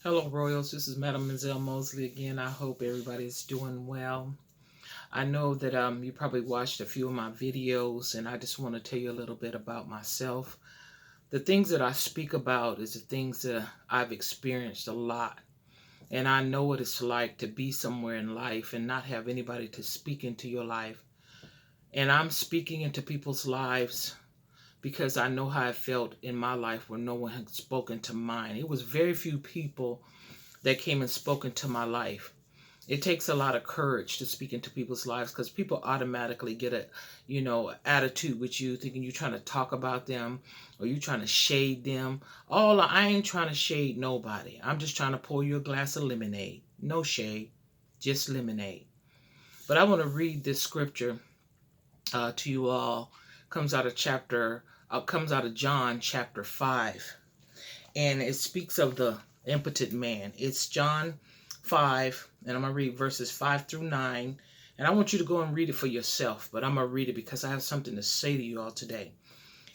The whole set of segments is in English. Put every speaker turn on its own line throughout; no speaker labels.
Hello, Royals. This is Madam Menzel Mosley again. I hope everybody's doing well. I know that you probably watched a few of my videos, and I just want to tell you a little bit about myself. The things that I speak about is the things that I've experienced a lot, and I know what it's like to be somewhere in life and not have anybody to speak into your life. And I'm speaking into people's lives because I know how I felt in my life when no one had spoken to mine. It was very few people that came and spoke into my life. It takes a lot of courage to speak into people's lives because people automatically get a, attitude with you, thinking you're trying to talk about them or you're trying to shade them. I ain't trying to shade nobody. I'm just trying to pour you a glass of lemonade. No shade, just lemonade. But I want to read this scripture to you all. Comes out of John chapter 5, and it speaks of the impotent man. It's John 5, and I'm going to read verses 5 through 9. And I want you to go and read it for yourself, but I'm going to read it because I have something to say to you all today.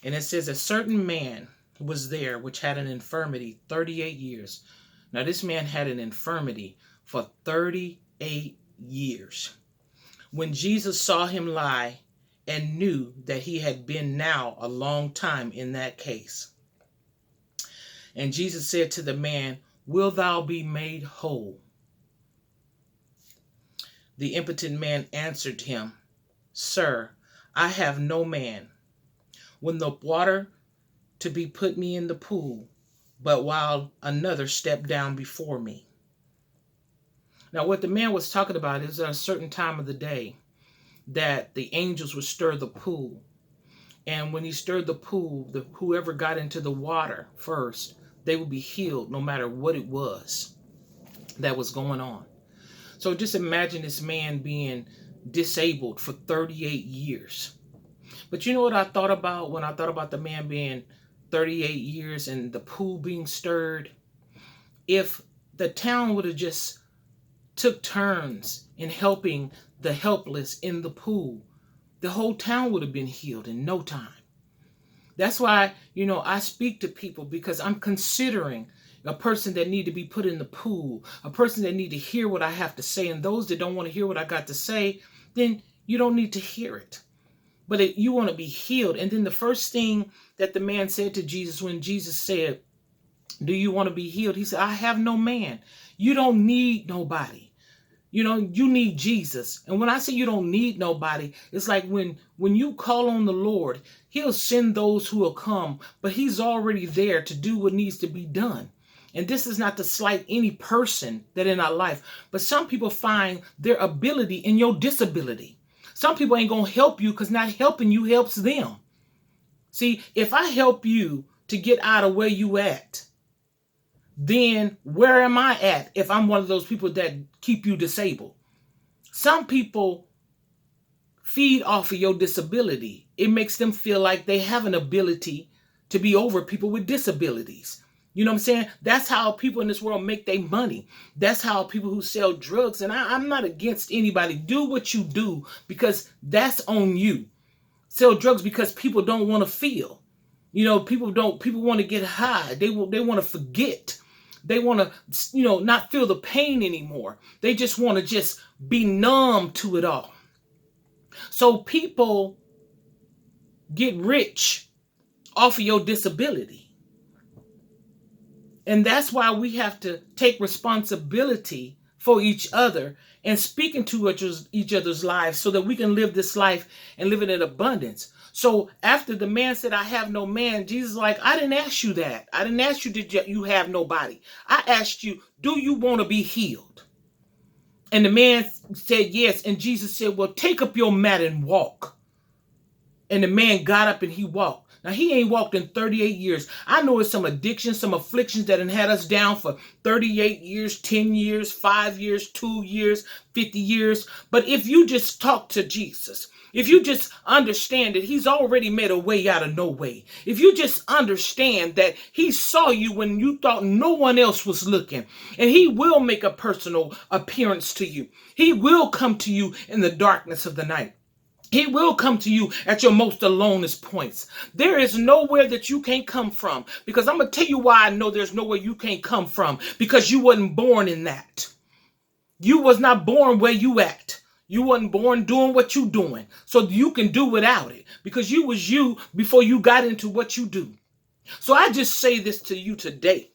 And it says, a certain man was there which had an infirmity 38 years. Now, this man had an infirmity for 38 years. When Jesus saw him lie and knew that he had been now a long time in that case, and Jesus said to the man, will thou be made whole? The impotent man answered him, Sir, I have no man when the water to be put me in the pool, but while another stepped down before me. Now, what the man was talking about is at a certain time of the day that the angels would stir the pool. And when he stirred the pool, whoever got into the water first, they would be healed no matter what it was that was going on. So just imagine this man being disabled for 38 years. But you know what I thought about when I thought about the man being 38 years and the pool being stirred? If the town would have just took turns in helping the helpless in the pool, the whole town would have been healed in no time. That's why, I speak to people because I'm considering a person that need to be put in the pool, a person that need to hear what I have to say. And those that don't want to hear what I got to say, then you don't need to hear it. But you want to be healed. And then the first thing that the man said to Jesus when Jesus said, do you want to be healed? He said, I have no man. You don't need nobody. You need Jesus. And when I say you don't need nobody, it's like when you call on the Lord, he'll send those who will come, but he's already there to do what needs to be done. And this is not to slight any person that in our life, but some people find their ability in your disability. Some people ain't going to help you because not helping you helps them. See, if I help you to get out of where you at, then where am I at if I'm one of those people that keep you disabled? Some people feed off of your disability. It makes them feel like they have an ability to be over people with disabilities. You know what I'm saying? That's how people in this world make their money. That's how people who sell drugs, and I'm not against anybody. Do what you do because that's on you. Sell drugs because people don't want to feel. People want to get high. They want to forget. They want to, not feel the pain anymore. They just want to just be numb to it all. So people get rich off of your disability. And that's why we have to take responsibility for each other and speak into each other's lives so that we can live this life and live it in abundance. So after the man said, I have no man, Jesus is like, I didn't ask you that. I didn't ask you, did you have nobody? I asked you, do you want to be healed? And the man said yes. And Jesus said, well, take up your mat and walk. And the man got up and he walked. Now, he ain't walked in 38 years. I know it's some addictions, some afflictions that had us down for 38 years, 10 years, 5 years, 2 years, 50 years. But if you just talk to Jesus, if you just understand that he's already made a way out of no way, if you just understand that he saw you when you thought no one else was looking, and he will make a personal appearance to you. He will come to you in the darkness of the night. He will come to you at your most alonest points. There is nowhere that you can't come from. Because I'm going to tell you why I know there's nowhere you can't come from. Because you wasn't born in that. You was not born where you at. You wasn't born doing what you doing. So you can do without it. Because you was you before you got into what you do. So I just say this to you today.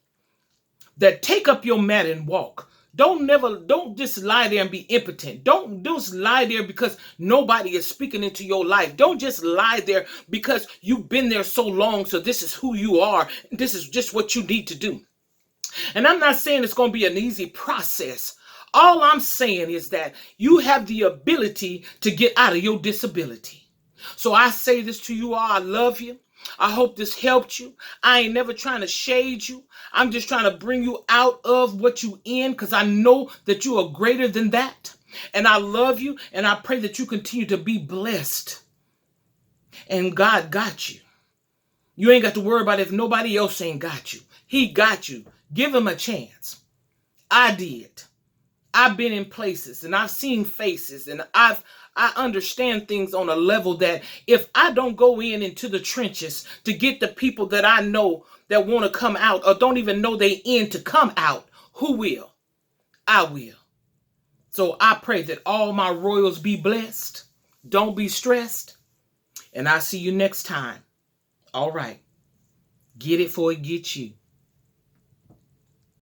That take up your mat and walk. Don't just lie there and be impotent. Don't just lie there because nobody is speaking into your life. Don't just lie there because you've been there so long. So this is who you are. This is just what you need to do. And I'm not saying it's going to be an easy process. All I'm saying is that you have the ability to get out of your disability. So I say this to you all. I love you. I hope this helped you. I ain't never trying to shade you. I'm just trying to bring you out of what you in because I know that you are greater than that. And I love you and I pray that you continue to be blessed. And God got you. You ain't got to worry about if nobody else ain't got you. He got you. Give him a chance. I did. I've been in places and I've seen faces and I understand things on a level that if I don't go into the trenches to get the people that I know that want to come out or don't even know they in to come out, who will? I will. So I pray that all my royals be blessed. Don't be stressed. And I'll see you next time. All right. Get it before it gets you.